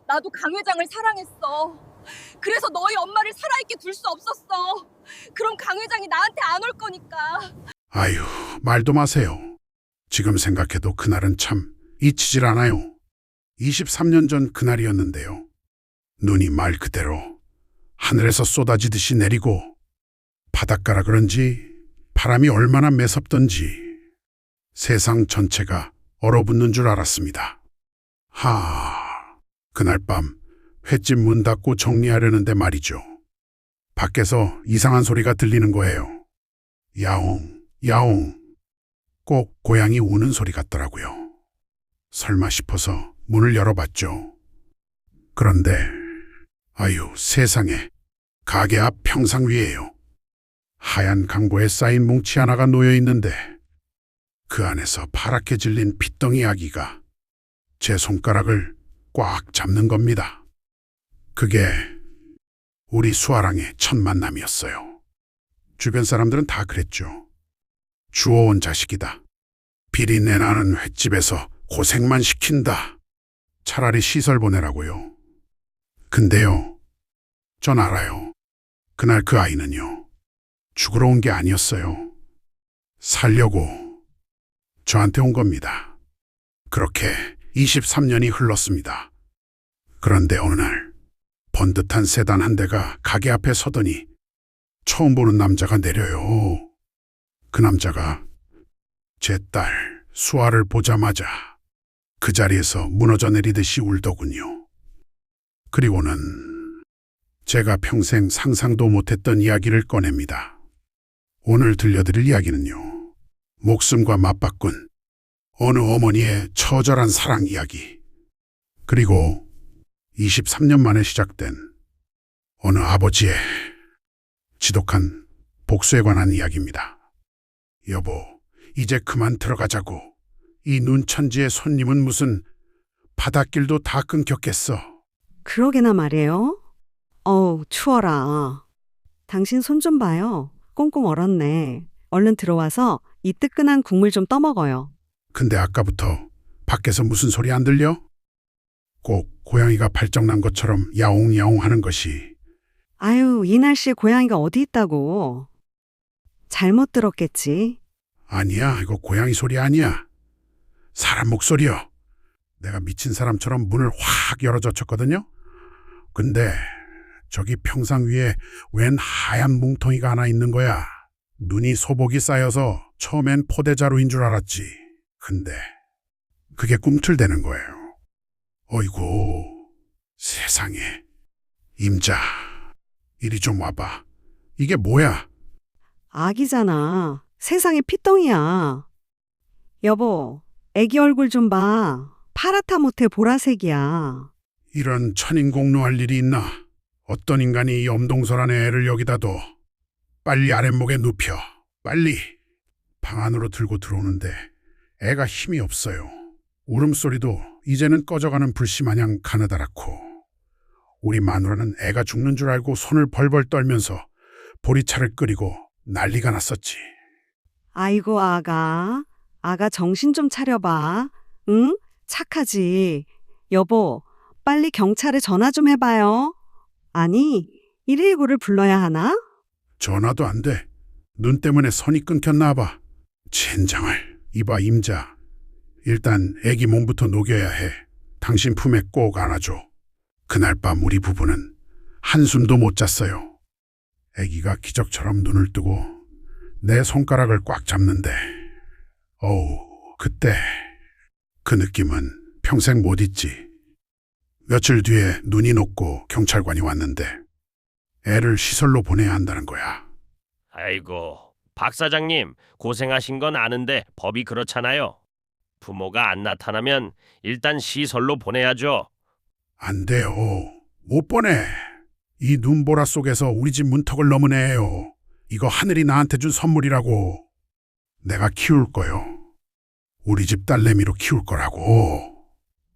나도 강 회장을 사랑했어. 그래서 너희 엄마를 살아있게 둘 수 없었어. 그럼 강 회장이 나한테 안 올 거니까. 아유, 말도 마세요. 지금 생각해도 그날은 참 잊히질 않아요. 23년 전 그날이었는데요. 눈이 말 그대로 하늘에서 쏟아지듯이 내리고 바닷가라 그런지 바람이 얼마나 매섭던지 세상 전체가 얼어붙는 줄 알았습니다. 그날 밤 횟집 문 닫고 정리하려는데 말이죠. 밖에서 이상한 소리가 들리는 거예요. 야옹, 야옹. 꼭 고양이 우는 소리 같더라고요. 설마 싶어서 문을 열어봤죠. 그런데 아유 세상에, 가게 앞 평상 위에요. 하얀 강보에 쌓인 뭉치 하나가 놓여 있는데 그 안에서 파랗게 질린 핏덩이 아기가 제 손가락을 꽉 잡는 겁니다. 그게 우리 수아랑의 첫 만남이었어요. 주변 사람들은 다 그랬죠. 주워온 자식이다. 비린내 나는 횟집에서 고생만 시킨다. 차라리 시설 보내라고요. 근데요, 전 알아요. 그날 그 아이는요, 죽으러 온 게 아니었어요. 살려고 저한테 온 겁니다. 그렇게 23년이 흘렀습니다. 그런데 어느 날 번듯한 세단 한 대가 가게 앞에 서더니 처음 보는 남자가 내려요. 그 남자가 제 딸 수아를 보자마자 그 자리에서 무너져 내리듯이 울더군요. 그리고는 제가 평생 상상도 못했던 이야기를 꺼냅니다. 오늘 들려드릴 이야기는요, 목숨과 맞바꾼 어느 어머니의 처절한 사랑 이야기, 그리고 23년 만에 시작된 어느 아버지의 지독한 복수에 관한 이야기입니다. 여보, 이제 그만 들어가자고. 이 눈천지의 손님은 무슨 바닷길도 다 끊겼겠어. 그러게나 말이에요. 어우, 추워라. 당신 손 좀 봐요. 꽁꽁 얼었네. 얼른 들어와서 이 뜨끈한 국물 좀 떠먹어요. 근데 아까부터 밖에서 무슨 소리 안 들려? 꼭 고양이가 발정 난 것처럼 야옹야옹 하는 것이. 아유, 이 날씨에 고양이가 어디 있다고. 잘못 들었겠지. 아니야, 이거 고양이 소리 아니야. 사람 목소리여. 내가 미친 사람처럼 문을 확 열어젖혔거든요. 근데 저기 평상 위에 웬 하얀 뭉텅이가 하나 있는 거야. 눈이 소복이 쌓여서 처음엔 포대자루인 줄 알았지. 근데 그게 꿈틀대는 거예요. 어이구, 세상에. 임자, 이리 좀 와봐. 이게 뭐야? 아기잖아. 세상에 핏덩이야. 여보, 애기 얼굴 좀 봐. 파랗다 못해 보라색이야. 이런 천인공노할 일이 있나? 어떤 인간이 이 엄동설 안에 애를 여기다 둬. 빨리 아랫목에 눕혀. 빨리. 방 안으로 들고 들어오는데 애가 힘이 없어요. 울음소리도 이제는 꺼져가는 불씨 마냥 가느다랗고, 우리 마누라는 애가 죽는 줄 알고 손을 벌벌 떨면서 보리차를 끓이고 난리가 났었지. 아이고, 아가. 아가 정신 좀 차려봐. 응? 착하지. 여보, 빨리 경찰에 전화 좀 해봐요. 아니, 119를 불러야 하나? 전화도 안 돼. 눈 때문에 선이 끊겼나 봐. 젠장을. 이봐 임자. 일단 애기 몸부터 녹여야 해. 당신 품에 꼭 안아줘. 그날 밤 우리 부부는 한숨도 못 잤어요. 애기가 기적처럼 눈을 뜨고 내 손가락을 꽉 잡는데, 어우, 그때 그 느낌은 평생 못 잊지. 며칠 뒤에 눈이 녹고 경찰관이 왔는데 애를 시설로 보내야 한다는 거야. 아이고, 박 사장님 고생하신 건 아는데 법이 그렇잖아요. 부모가 안 나타나면 일단 시설로 보내야죠. 안 돼요. 못 보내. 이 눈보라 속에서 우리 집 문턱을 넘은 애예요. 이거 하늘이 나한테 준 선물이라고. 내가 키울 거요. 우리 집 딸내미로 키울 거라고.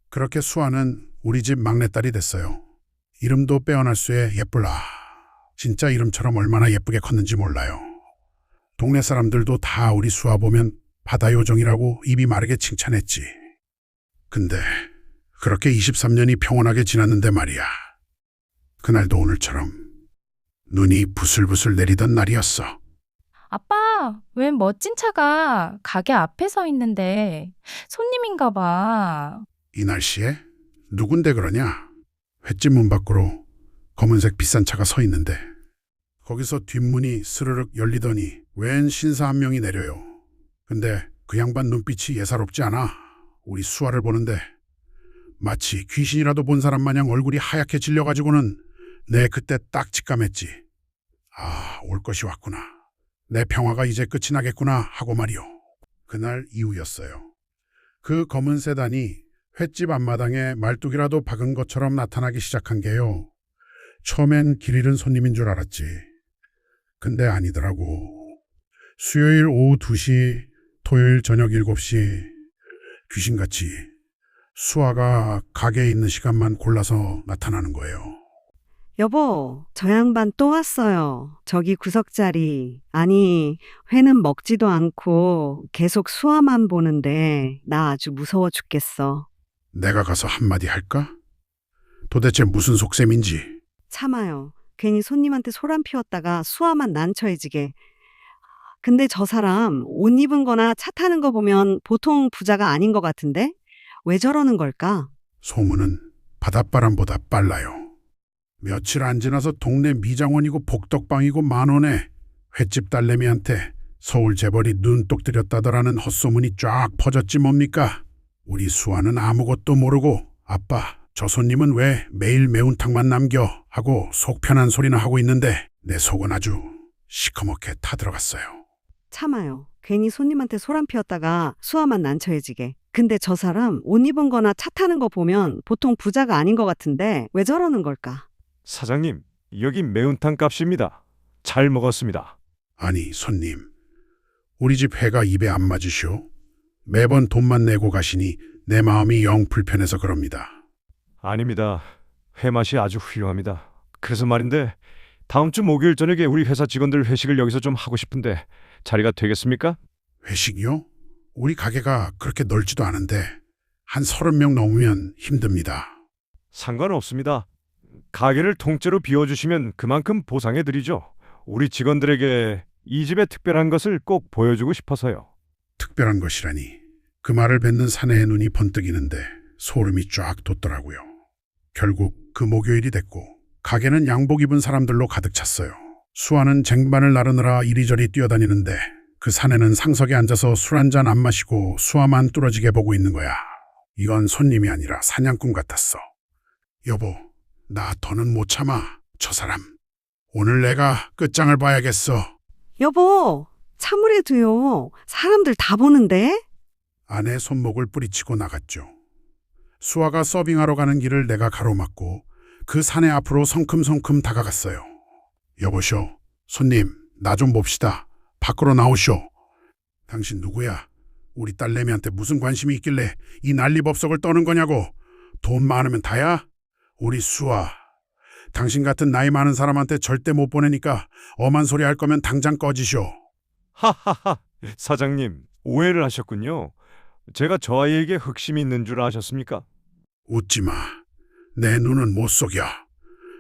그렇게 수아는 우리 집 막내딸이 됐어요. 이름도 빼어날 수에 예쁠라. 진짜 이름처럼 얼마나 예쁘게 컸는지 몰라요. 동네 사람들도 다 우리 수아 보면 바다 요정이라고 입이 마르게 칭찬했지. 근데 그렇게 23년이 평온하게 지났는데 말이야. 그날도 오늘처럼 눈이 부슬부슬 내리던 날이었어. 아빠, 웬 멋진 차가 가게 앞에 서 있는데 손님인가 봐. 이 날씨에 누군데 그러냐? 횟집 문 밖으로 검은색 비싼 차가 서 있는데 거기서 뒷문이 스르륵 열리더니 웬 신사 한 명이 내려요. 근데 그 양반 눈빛이 예사롭지 않아. 우리 수아를 보는데 마치 귀신이라도 본 사람 마냥 얼굴이 하얗게 질려가지고는 내 그때 딱 직감했지. 아, 올 것이 왔구나. 내 평화가 이제 끝이 나겠구나 하고 말이요. 그날 이후였어요. 그 검은 세단이 횟집 앞마당에 말뚝이라도 박은 것처럼 나타나기 시작한 게요. 처음엔 길 잃은 손님인 줄 알았지. 근데 아니더라고. 수요일 오후 2시, 토요일 저녁 7시 귀신같이 수아가 가게에 있는 시간만 골라서 나타나는 거예요. 여보, 저 양반 또 왔어요. 저기 구석자리. 아니, 회는 먹지도 않고 계속 수아만 보는데 나 아주 무서워 죽겠어. 내가 가서 한마디 할까? 도대체 무슨 속셈인지. 참아요. 괜히 손님한테 소란 피웠다가 수아만 난처해지게. 근데 저 사람 옷 입은 거나 차 타는 거 보면 보통 부자가 아닌 것 같은데? 왜 저러는 걸까? 소문은 바닷바람보다 빨라요. 며칠 안 지나서 동네 미장원이고 복덕방이고 만원에 횟집 딸내미한테 서울 재벌이 눈독 들였다더라는 헛소문이 쫙 퍼졌지 뭡니까? 우리 수아는 아무것도 모르고 아빠, 저 손님은 왜 매일 매운탕만 남겨? 하고 속 편한 소리나 하고 있는데 내 속은 아주 시커멓게 타들어갔어요. 참아요. 괜히 손님한테 소란 피웠다가 수아만 난처해지게. 근데 저 사람 옷 입은 거나 차 타는 거 보면 보통 부자가 아닌 것 같은데 왜 저러는 걸까? 사장님, 여기 매운탕 값입니다. 잘 먹었습니다. 아니 손님, 우리 집 회가 입에 안 맞으시오? 매번 돈만 내고 가시니 내 마음이 영 불편해서 그럽니다. 아닙니다. 회 맛이 아주 훌륭합니다. 그래서 말인데 다음 주 목요일 저녁에 우리 회사 직원들 회식을 여기서 좀 하고 싶은데 자리가 되겠습니까? 회식이요? 우리 가게가 그렇게 넓지도 않은데 한 30명 넘으면 힘듭니다. 상관없습니다. 가게를 통째로 비워주시면 그만큼 보상해드리죠. 우리 직원들에게 이 집의 특별한 것을 꼭 보여주고 싶어서요. 특별한 것이라니. 그 말을 뱉는 사내의 눈이 번뜩이는데 소름이 쫙 돋더라고요. 결국 그 목요일이 됐고 가게는 양복 입은 사람들로 가득 찼어요. 수아는 쟁반을 나르느라 이리저리 뛰어다니는데 그 사내는 상석에 앉아서 술 한 잔 안 마시고 수아만 뚫어지게 보고 있는 거야. 이건 손님이 아니라 사냥꾼 같았어. 여보, 나 더는 못 참아. 저 사람. 오늘 내가 끝장을 봐야겠어. 여보, 참으래도요. 사람들 다 보는데? 아내 손목을 뿌리치고 나갔죠. 수아가 서빙하러 가는 길을 내가 가로막고 그 사내 앞으로 성큼성큼 다가갔어요. 여보쇼, 손님, 나 좀 봅시다. 밖으로 나오쇼. 당신 누구야? 우리 딸내미한테 무슨 관심이 있길래 이 난리법석을 떠는 거냐고. 돈 많으면 다야? 우리 수아. 당신 같은 나이 많은 사람한테 절대 못 보내니까 엄한 소리 할 거면 당장 꺼지쇼. 하하하, 사장님, 오해를 하셨군요. 제가 저 아이에게 흑심이 있는 줄 아셨습니까? 웃지 마. 내 눈은 못 속여.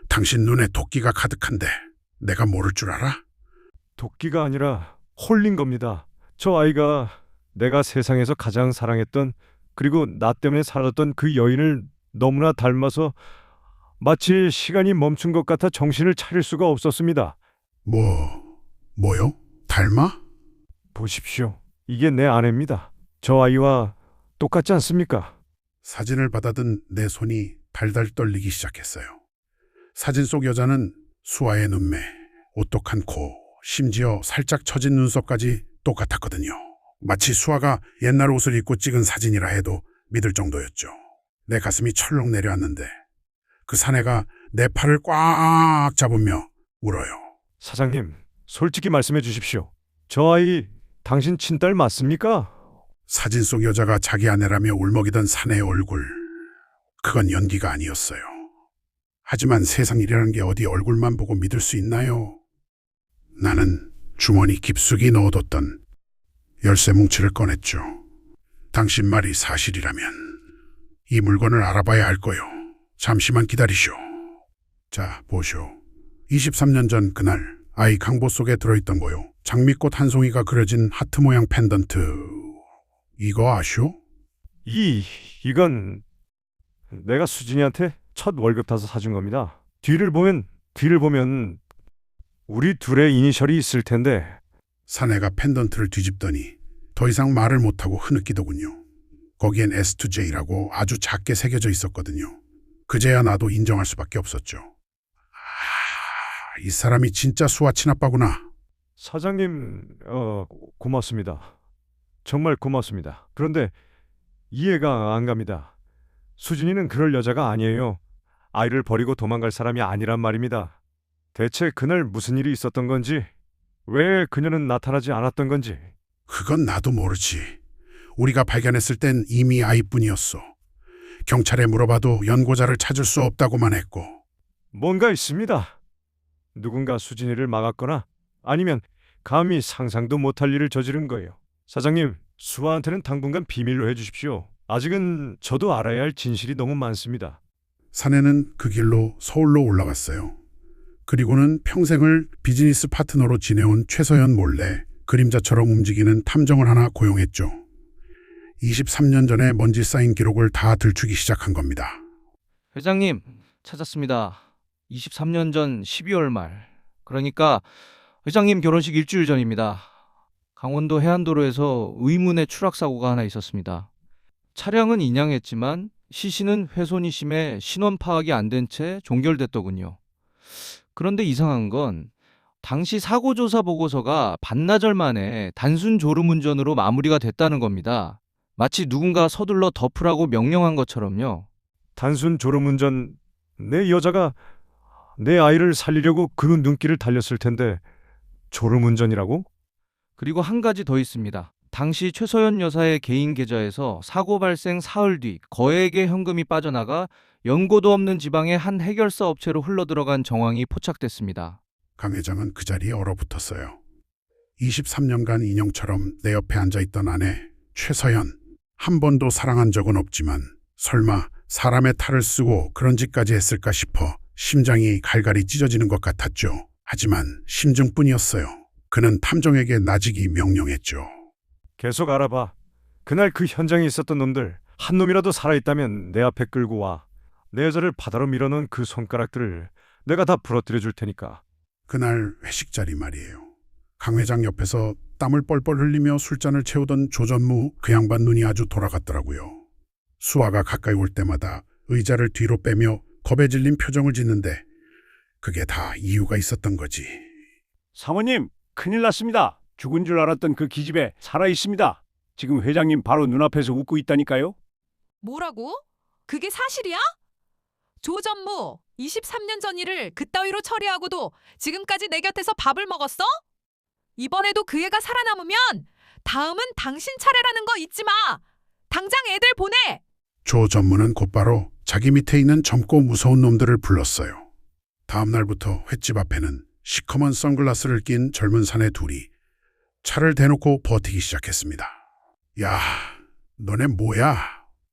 당신 눈에 도끼가 가득한데 내가 모를 줄 알아? 도끼가 아니라 홀린 겁니다. 저 아이가 내가 세상에서 가장 사랑했던 그리고 나 때문에 살았던 그 여인을 너무나 닮아서 마치 시간이 멈춘 것 같아 정신을 차릴 수가 없었습니다. 뭐요? 닮아? 보십시오. 이게 내 아내입니다. 저 아이와 똑같지 않습니까? 사진을 받아든 내 손이 달달 떨리기 시작했어요. 사진 속 여자는 수아의 눈매, 오똑한 코, 심지어 살짝 처진 눈썹까지 똑같았거든요. 마치 수아가 옛날 옷을 입고 찍은 사진이라 해도 믿을 정도였죠. 내 가슴이 철렁 내려앉는데 그 사내가 내 팔을 꽉 잡으며 울어요. 사장님, 솔직히 말씀해 주십시오. 저 아이 당신 친딸 맞습니까? 사진 속 여자가 자기 아내라며 울먹이던 사내의 얼굴. 그건 연기가 아니었어요. 하지만 세상 일이라는 게 어디 얼굴만 보고 믿을 수 있나요? 나는 주머니 깊숙이 넣어뒀던 열쇠 뭉치를 꺼냈죠. 당신 말이 사실이라면 이 물건을 알아봐야 할 거요. 잠시만 기다리시오. 자, 보시오. 23년 전 그날 아이 강보 속에 들어있던 거요. 장미꽃 한 송이가 그려진 하트 모양 펜던트. 이거 아시오? 이건 내가 수진이한테 첫 월급 타서 사준 겁니다. 뒤를 보면 우리 둘의 이니셜이 있을 텐데. 사내가 펜던트를 뒤집더니 더 이상 말을 못하고 흐느끼더군요. 거기엔 S2J라고 아주 작게 새겨져 있었거든요. 그제야 나도 인정할 수밖에 없었죠. 이 사람이 진짜 수아 친아빠구나. 사장님, 고맙습니다. 정말 고맙습니다. 그런데 이해가 안 갑니다. 수진이는 그럴 여자가 아니에요. 아이를 버리고 도망갈 사람이 아니란 말입니다. 대체 그날 무슨 일이 있었던 건지, 왜 그녀는 나타나지 않았던 건지. 그건 나도 모르지. 우리가 발견했을 땐 이미 아이뿐이었어. 경찰에 물어봐도 연고자를 찾을 수 없다고만 했고. 뭔가 있습니다. 누군가 수진이를 막았거나 아니면 감히 상상도 못할 일을 저지른 거예요. 사장님, 수아한테는 당분간 비밀로 해주십시오. 아직은 저도 알아야 할 진실이 너무 많습니다. 사내는 그 길로 서울로 올라갔어요. 그리고는 평생을 비즈니스 파트너로 지내온 최서연 몰래 그림자처럼 움직이는 탐정을 하나 고용했죠. 23년 전에 먼지 쌓인 기록을 다 들추기 시작한 겁니다. 회장님, 찾았습니다. 23년 전 12월 말. 그러니까 회장님 결혼식 일주일 전입니다. 강원도 해안도로에서 의문의 추락 사고가 하나 있었습니다. 차량은 인양했지만 시신은 훼손이 심해 신원 파악이 안 된 채 종결됐더군요. 그런데 이상한 건 당시 사고조사 보고서가 반나절 만에 단순 졸음운전으로 마무리가 됐다는 겁니다. 마치 누군가 서둘러 덮으라고 명령한 것처럼요. 단순 졸음운전, 내 여자가 내 아이를 살리려고 그 눈길을 달렸을 텐데 졸음운전이라고? 그리고 한 가지 더 있습니다. 당시 최서연 여사의 개인 계좌에서 사고 발생 사흘 뒤 거액의 현금이 빠져나가 연고도 없는 지방의 한 해결사 업체로 흘러들어간 정황이 포착됐습니다. 강 회장은 그 자리에 얼어붙었어요. 23년간 인형처럼 내 옆에 앉아있던 아내 최서연. 한 번도 사랑한 적은 없지만 설마 사람의 탈을 쓰고 그런 짓까지 했을까 싶어 심장이 갈갈이 찢어지는 것 같았죠. 하지만 심증뿐이었어요. 그는 탐정에게 나지기 명령했죠. 계속 알아봐. 그날 그 현장에 있었던 놈들 한 놈이라도 살아있다면 내 앞에 끌고 와. 내 여자를 바다로 밀어넣은 그 손가락들을 내가 다 부러뜨려 줄 테니까. 그날 회식 자리 말이에요. 강 회장 옆에서 땀을 뻘뻘 흘리며 술잔을 채우던 조전무, 그 양반 눈이 아주 돌아갔더라고요. 수아가 가까이 올 때마다 의자를 뒤로 빼며 겁에 질린 표정을 짓는데 그게 다 이유가 있었던 거지. 사모님, 큰일 났습니다. 죽은 줄 알았던 그 기집애 살아 있습니다. 지금 회장님 바로 눈앞에서 웃고 있다니까요. 뭐라고? 그게 사실이야? 조전무, 23년 전 일을 그따위로 처리하고도 지금까지 내 곁에서 밥을 먹었어? 이번에도 그 애가 살아남으면 다음은 당신 차례라는 거 잊지 마. 당장 애들 보내. 조 전무는 곧바로 자기 밑에 있는 젊고 무서운 놈들을 불렀어요. 다음 날부터 횟집 앞에는 시커먼 선글라스를 낀 젊은 사내 둘이 차를 대놓고 버티기 시작했습니다. 야, 너네 뭐야?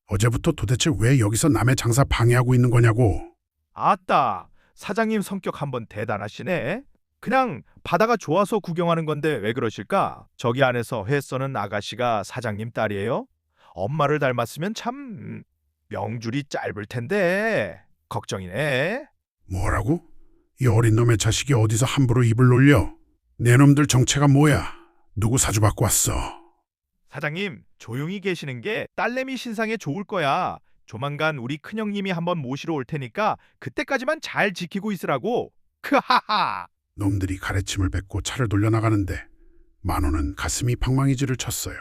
어제부터 도대체 왜 여기서 남의 장사 방해하고 있는 거냐고. 아따, 사장님 성격 한번 대단하시네. 그냥 바다가 좋아서 구경하는 건데 왜 그러실까? 저기 안에서 회 써는 아가씨가 사장님 딸이에요? 엄마를 닮았으면 참 명줄이 짧을 텐데 걱정이네. 뭐라고? 이 어린 놈의 자식이 어디서 함부로 입을 놀려? 내 놈들 정체가 뭐야? 누구 사주받고 왔어? 사장님, 조용히 계시는 게 딸내미 신상에 좋을 거야. 조만간 우리 큰형님이 한번 모시러 올 테니까 그때까지만 잘 지키고 있으라고. 크하하. 놈들이 가래침을 뱉고 차를 돌려나가는데 만호는 가슴이 방망이질을 쳤어요.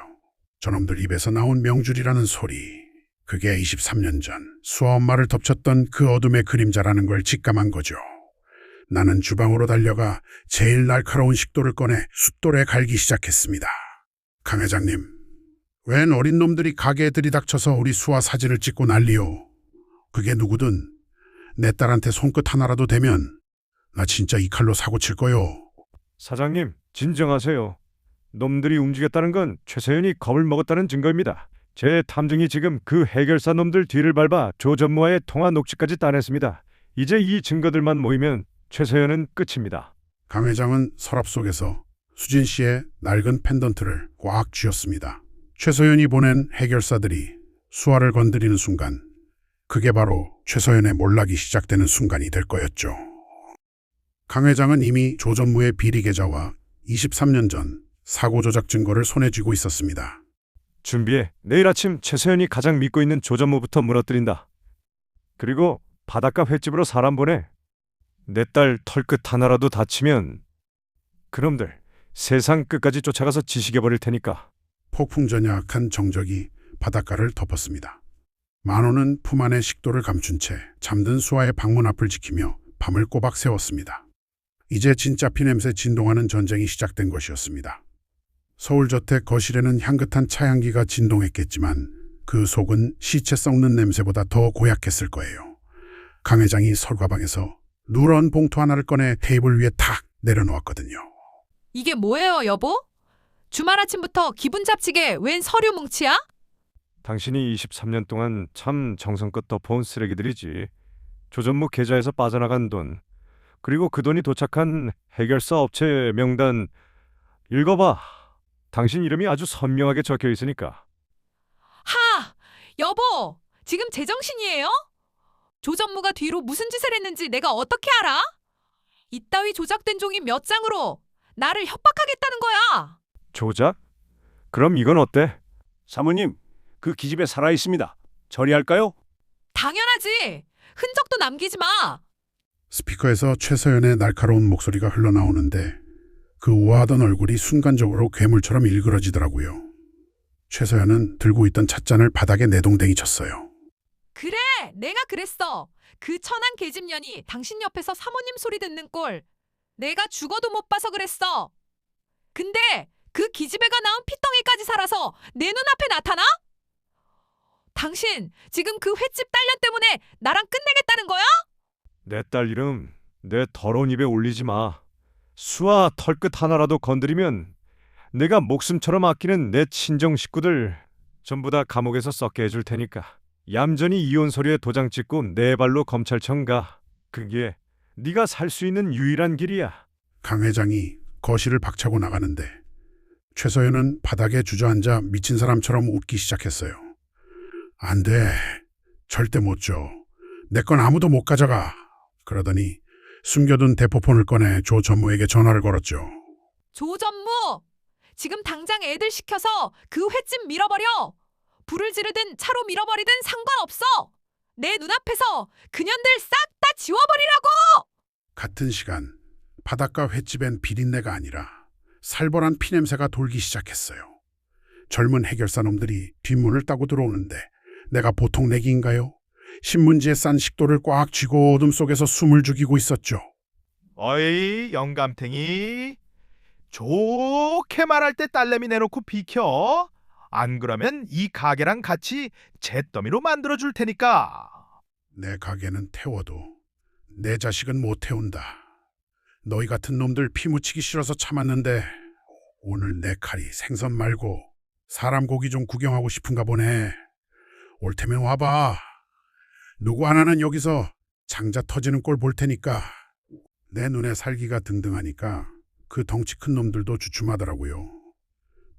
저놈들 입에서 나온 명줄이라는 소리. 그게 23년 전 수아 엄마를 덮쳤던 그 어둠의 그림자라는 걸 직감한 거죠. 나는 주방으로 달려가 제일 날카로운 식도를 꺼내 숫돌에 갈기 시작했습니다. 강 회장님, 웬 어린 놈들이 가게에 들이닥쳐서 우리 수아 사진을 찍고 난리요. 그게 누구든 내 딸한테 손끝 하나라도 대면 나 진짜 이 칼로 사고 칠 거요. 사장님, 진정하세요. 놈들이 움직였다는 건 최서연이 겁을 먹었다는 증거입니다. 제 탐정이 지금 그 해결사 놈들 뒤를 밟아 조 전무와의 통화 녹취까지 따냈습니다. 이제 이 증거들만 모이면 최서연은 끝입니다. 강 회장은 서랍 속에서 수진 씨의 낡은 펜던트를 꽉 쥐었습니다. 최서연이 보낸 해결사들이 수아를 건드리는 순간, 그게 바로 최서연의 몰락이 시작되는 순간이 될 거였죠. 강 회장은 이미 조 전무의 비리 계좌와 23년 전 사고 조작 증거를 손에 쥐고 있었습니다. 준비해. 내일 아침 최서연이 가장 믿고 있는 조 전무부터 무너뜨린다. 그리고 바닷가 횟집으로 사람 보내. 내 딸 털끝 하나라도 다치면 그놈들 세상 끝까지 쫓아가서 지식해버릴 테니까. 폭풍전야한 정적이 바닷가를 덮었습니다. 만호는 품 안에 식도를 감춘 채 잠든 수아의 방문 앞을 지키며 밤을 꼬박 새웠습니다. 이제 진짜 피냄새 진동하는 전쟁이 시작된 것이었습니다. 서울저택 거실에는 향긋한 차향기가 진동했겠지만 그 속은 시체 썩는 냄새보다 더 고약했을 거예요. 강 회장이 설과방에서 누런 봉투 하나를 꺼내 테이블 위에 탁 내려놓았거든요. 이게 뭐예요, 여보? 주말 아침부터 기분 잡치게 웬 서류 뭉치야? 당신이 23년 동안 참 정성껏 덮어온 쓰레기들이지. 조 전무 계좌에서 빠져나간 돈, 그리고 그 돈이 도착한 해결사 업체 명단 읽어봐. 당신 이름이 아주 선명하게 적혀 있으니까. 하! 여보! 지금 제정신이에요? 조 전무가 뒤로 무슨 짓을 했는지 내가 어떻게 알아? 이따위 조작된 종이 몇 장으로 나를 협박하겠다는 거야. 조작? 그럼 이건 어때? 사모님, 그 기집애 살아 있습니다. 처리할까요? 당연하지. 흔적도 남기지 마. 스피커에서 최서연의 날카로운 목소리가 흘러나오는데 그 우아하던 얼굴이 순간적으로 괴물처럼 일그러지더라고요. 최서연은 들고 있던 찻잔을 바닥에 내동댕이 쳤어요. 그래, 내가 그랬어. 그 천한 계집년이 당신 옆에서 사모님 소리 듣는 꼴 내가 죽어도 못 봐서 그랬어. 근데 그 기집애가 낳은 피덩이까지 살아서 내 눈앞에 나타나? 당신 지금 그 횟집 딸년 때문에 나랑 끝내겠다는 거야? 내 딸 이름 내 더러운 입에 올리지 마. 수아 털끝 하나라도 건드리면 내가 목숨처럼 아끼는 내 친정 식구들 전부 다 감옥에서 썩게 해줄 테니까. 얌전히 이혼 서류에 도장 찍고 내 발로 검찰청 가. 그게 네가 살 수 있는 유일한 길이야. 강 회장이 거실을 박차고 나가는데 최서연은 바닥에 주저앉아 미친 사람처럼 웃기 시작했어요. 안 돼. 절대 못 줘. 내 건 아무도 못 가져가. 그러더니 숨겨둔 대포폰을 꺼내 조 전무에게 전화를 걸었죠. 조 전무! 지금 당장 애들 시켜서 그 횟집 밀어버려. 불을 지르든 차로 밀어버리든 상관없어. 내 눈앞에서 그년들 싹 다 지워버리라고! 같은 시간 바닷가 횟집엔 비린내가 아니라 살벌한 피냄새가 돌기 시작했어요. 젊은 해결사 놈들이 뒷문을 따고 들어오는데 내가 보통 내기인가요? 신문지에 싼 식도를 꽉 쥐고 어둠 속에서 숨을 죽이고 있었죠. 어이 영감탱이, 좋게 말할 때 딸내미 내놓고 비켜. 안 그러면 이 가게랑 같이 잿더미로 만들어줄 테니까. 내 가게는 태워도 내 자식은 못 태운다. 너희 같은 놈들 피 묻히기 싫어서 참았는데 오늘 내 칼이 생선 말고 사람 고기 좀 구경하고 싶은가 보네. 올 테면 와봐. 누구 하나는 여기서 장자 터지는 꼴 볼 테니까. 내 눈에 살기가 등등하니까 그 덩치 큰 놈들도 주춤하더라고요.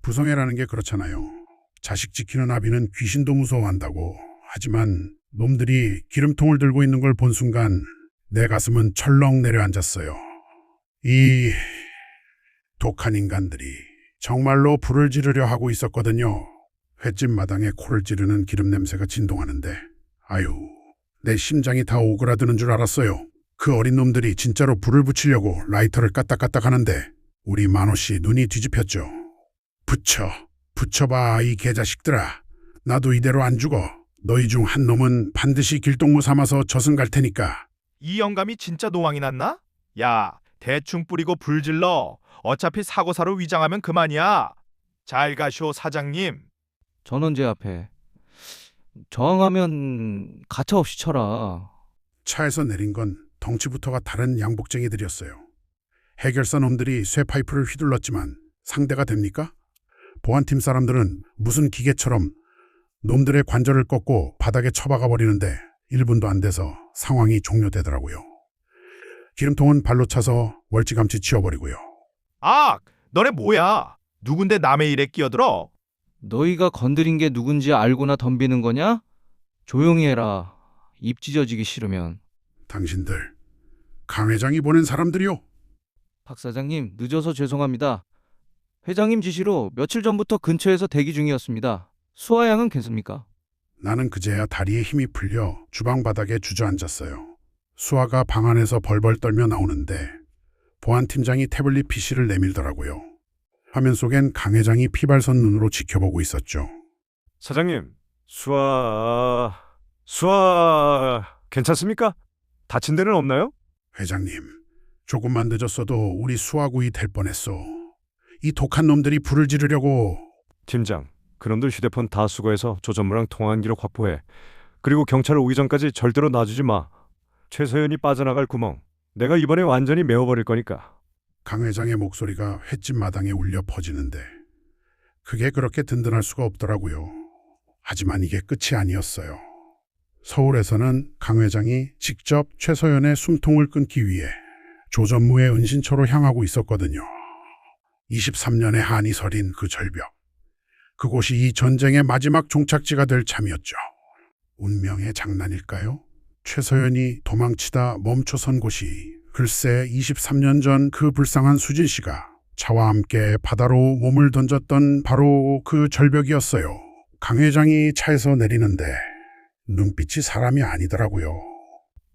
부성애라는 게 그렇잖아요. 자식 지키는 아비는 귀신도 무서워한다고. 하지만 놈들이 기름통을 들고 있는 걸 본 순간 내 가슴은 철렁 내려앉았어요. 이 독한 인간들이 정말로 불을 지르려 하고 있었거든요. 횟집 마당에 코를 찌르는 기름 냄새가 진동하는데 아유, 내 심장이 다 오그라드는 줄 알았어요. 그 어린 놈들이 진짜로 불을 붙이려고 라이터를 까딱까딱 하는데 우리 만호씨 눈이 뒤집혔죠. 붙여봐 이 개자식들아. 나도 이대로 안 죽어. 너희 중 한 놈은 반드시 길동무 삼아서 저승 갈 테니까. 이 영감이 진짜 노왕이 났나? 야, 대충 뿌리고 불 질러. 어차피 사고사로 위장하면 그만이야. 잘 가시오 사장님. 전원제 앞에 저항하면 가차없이 쳐라. 차에서 내린 건 덩치부터가 다른 양복쟁이들이었어요. 해결사 놈들이 쇠파이프를 휘둘렀지만 상대가 됩니까? 보안팀 사람들은 무슨 기계처럼 놈들의 관절을 꺾고 바닥에 처박아 버리는데 1분도 안 돼서 상황이 종료되더라고요. 기름통은 발로 차서 월찌감치 치워버리고요. 아, 너네 뭐야? 누군데 남의 일에 끼어들어? 너희가 건드린 게 누군지 알고나 덤비는 거냐? 조용히 해라. 입 찢어지기 싫으면. 당신들, 강 회장이 보낸 사람들이요. 박 사장님, 늦어서 죄송합니다. 회장님 지시로 며칠 전부터 근처에서 대기 중이었습니다. 수아 양은 괜찮습니까? 나는 그제야 다리에 힘이 풀려 주방 바닥에 주저앉았어요. 수아가 방 안에서 벌벌 떨며 나오는데 보안팀장이 태블릿 PC를 내밀더라고요. 화면 속엔 강 회장이 피발선 눈으로 지켜보고 있었죠. 사장님, 수아 괜찮습니까? 다친 데는 없나요? 회장님, 조금만 늦었어도 우리 수아구이 될 뻔했어. 이 독한 놈들이 불을 지르려고. 팀장, 그놈들 휴대폰 다 수거해서 조전무랑 통화한 기록 확보해. 그리고 경찰 오기 전까지 절대로 놔주지 마. 최서연이 빠져나갈 구멍 내가 이번에 완전히 메워버릴 거니까. 강 회장의 목소리가 횟집 마당에 울려 퍼지는데 그게 그렇게 든든할 수가 없더라고요. 하지만 이게 끝이 아니었어요. 서울에서는 강 회장이 직접 최서연의 숨통을 끊기 위해 조전무의 은신처로 향하고 있었거든요. 23년의 한이 서린 그 절벽. 그곳이 이 전쟁의 마지막 종착지가 될 참이었죠. 운명의 장난일까요? 최서연이 도망치다 멈춰선 곳이 글쎄 23년 전 그 불쌍한 수진 씨가 차와 함께 바다로 몸을 던졌던 바로 그 절벽이었어요. 강 회장이 차에서 내리는데 눈빛이 사람이 아니더라고요.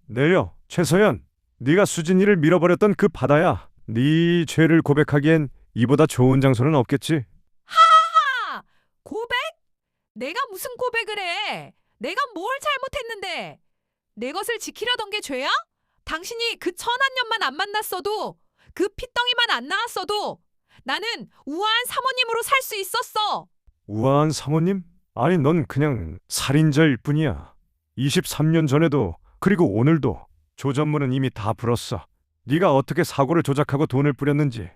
내려, 최서연. 네가 수진이를 밀어버렸던 그 바다야. 네 죄를 고백하기엔 이보다 좋은 장소는 없겠지. 하하! 고백? 내가 무슨 고백을 해? 내가 뭘 잘못했는데? 내 것을 지키려던 게 죄야? 당신이 그 천한 년만 안 만났어도, 그 핏덩이만 안 나왔어도 나는 우아한 사모님으로 살 수 있었어. 우아한 사모님? 아니, 넌 그냥 살인자일 뿐이야. 23년 전에도 그리고 오늘도 조전무는 이미 다 불었어. 네가 어떻게 사고를 조작하고 돈을 뿌렸는지.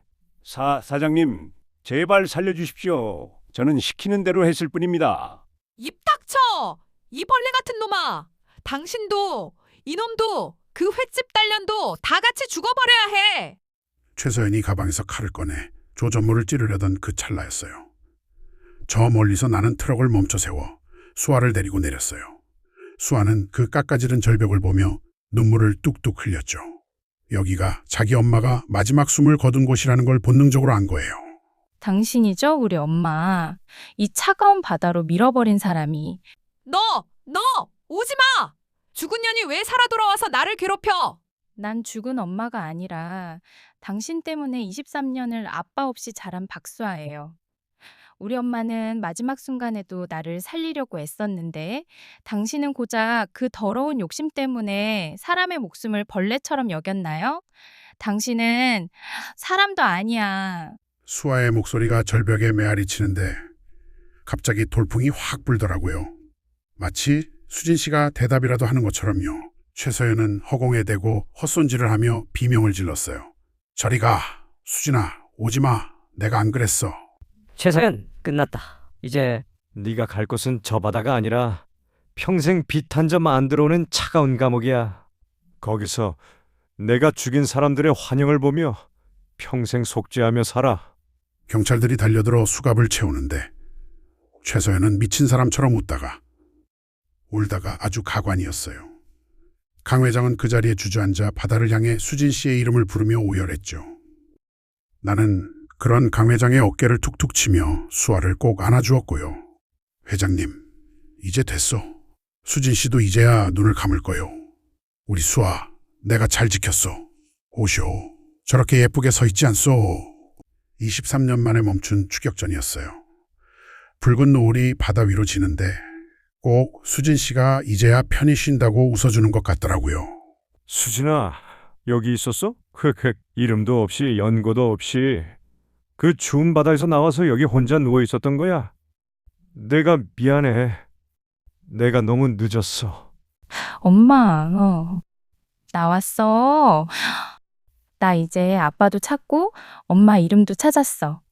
사장님, 제발 살려주십시오. 저는 시키는 대로 했을 뿐입니다. 입 닥쳐! 이 벌레 같은 놈아! 당신도 이놈도 그 횟집 단련도 다 같이 죽어버려야 해! 최서연이 가방에서 칼을 꺼내 조전무를 찌르려던 그 찰나였어요. 저 멀리서 나는 트럭을 멈춰 세워 수아를 데리고 내렸어요. 수아는 그 깎아지른 절벽을 보며 눈물을 뚝뚝 흘렸죠. 여기가 자기 엄마가 마지막 숨을 거둔 곳이라는 걸 본능적으로 안 거예요. 당신이죠, 우리 엄마. 이 차가운 바다로 밀어버린 사람이. 너! 오지 마! 죽은 년이 왜 살아 돌아와서 나를 괴롭혀! 난 죽은 엄마가 아니라 당신 때문에 23년을 아빠 없이 자란 박수아예요. 우리 엄마는 마지막 순간에도 나를 살리려고 애썼는데 당신은 고작 그 더러운 욕심 때문에 사람의 목숨을 벌레처럼 여겼나요? 당신은 사람도 아니야. 수아의 목소리가 절벽에 메아리 치는데 갑자기 돌풍이 확 불더라고요. 마치 수진 씨가 대답이라도 하는 것처럼요. 최서연은 허공에 대고 헛손질을 하며 비명을 질렀어요. 저리 가, 수진아, 오지 마. 내가 안 그랬어. 최서연, 끝났다. 이제 네가 갈 곳은 저 바다가 아니라 평생 빛 한 점 안 들어오는 차가운 감옥이야. 거기서 내가 죽인 사람들의 환영을 보며 평생 속죄하며 살아. 경찰들이 달려들어 수갑을 채우는데 최서연은 미친 사람처럼 웃다가 울다가 아주 가관이었어요. 강 회장은 그 자리에 주저앉아 바다를 향해 수진 씨의 이름을 부르며 오열했죠. 나는 그런 강 회장의 어깨를 툭툭 치며 수아를 꼭 안아주었고요. 회장님, 이제 됐어. 수진 씨도 이제야 눈을 감을 거요. 우리 수아, 내가 잘 지켰어. 오쇼, 저렇게 예쁘게 서 있지 않소. 23년 만에 멈춘 추격전이었어요. 붉은 노을이 바다 위로 지는데 꼭 수진 씨가 이제야 편히 쉰다고 웃어주는 것 같더라고요. 수진아, 여기 있었어? 이름도 없이 연고도 없이 그 추운 바다에서 나와서 여기 혼자 누워 있었던 거야. 내가 미안해. 내가 너무 늦었어. 엄마, 나왔어. 나 이제 아빠도 찾고 엄마 이름도 찾았어.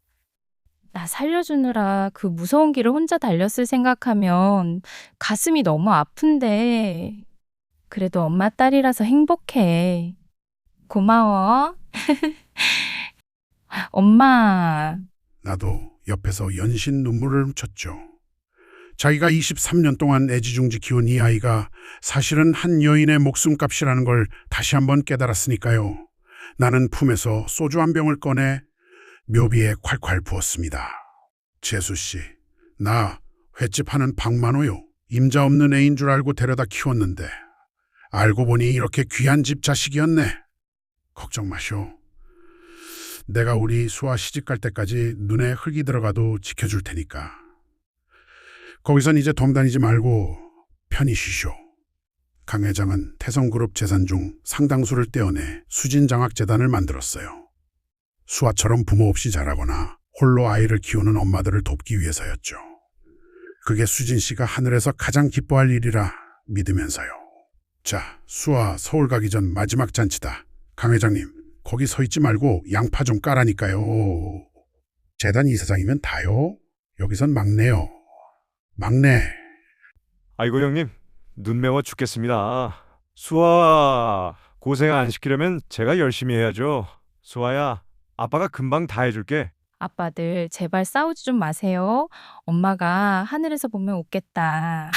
나 살려주느라 그 무서운 길을 혼자 달렸을 생각하면 가슴이 너무 아픈데. 그래도 엄마 딸이라서 행복해. 고마워. 엄마. 나도 옆에서 연신 눈물을 훔쳤죠. 자기가 23년 동안 애지중지 키운 이 아이가 사실은 한 여인의 목숨값이라는 걸 다시 한번 깨달았으니까요. 나는 품에서 소주 한 병을 꺼내 묘비에 콸콸 부었습니다. 재수 씨, 나 횟집 하는 박만호요. 임자 없는 애인 줄 알고 데려다 키웠는데 알고 보니 이렇게 귀한 집 자식이었네. 걱정 마쇼. 내가 우리 수아 시집갈 때까지 눈에 흙이 들어가도 지켜줄 테니까. 거기선 이제 덤 다니지 말고 편히 쉬쇼. 강 회장은 태성그룹 재산 중 상당수를 떼어내 수진장학재단을 만들었어요. 수아처럼 부모 없이 자라거나 홀로 아이를 키우는 엄마들을 돕기 위해서였죠. 그게 수진 씨가 하늘에서 가장 기뻐할 일이라 믿으면서요. 자, 수아 서울 가기 전 마지막 잔치다. 강 회장님, 거기 서 있지 말고 양파 좀 까라니까요. 재단 이사장이면 다요. 여기선 막내요. 막내. 아이고 형님, 눈 매워 죽겠습니다. 수아 고생 안 시키려면 제가 열심히 해야죠. 수아야, 아빠가 금방 다 해줄게. 아빠들 제발 싸우지 좀 마세요. 엄마가 하늘에서 보면 웃겠다.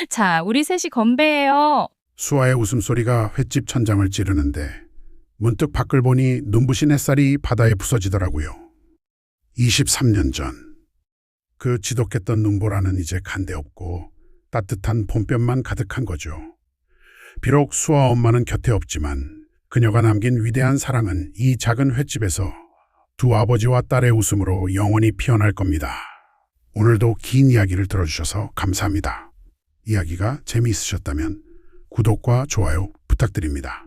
자, 우리 셋이 건배해요. 수아의 웃음소리가 횟집 천장을 찌르는데 문득 밖을 보니 눈부신 햇살이 바다에 부서지더라고요. 23년 전. 그 지독했던 눈보라는 이제 간데 없고 따뜻한 봄볕만 가득한 거죠. 비록 수아 엄마는 곁에 없지만 그녀가 남긴 위대한 사랑은 이 작은 횟집에서 두 아버지와 딸의 웃음으로 영원히 피어날 겁니다. 오늘도 긴 이야기를 들어주셔서 감사합니다. 이야기가 재미있으셨다면 구독과 좋아요 부탁드립니다.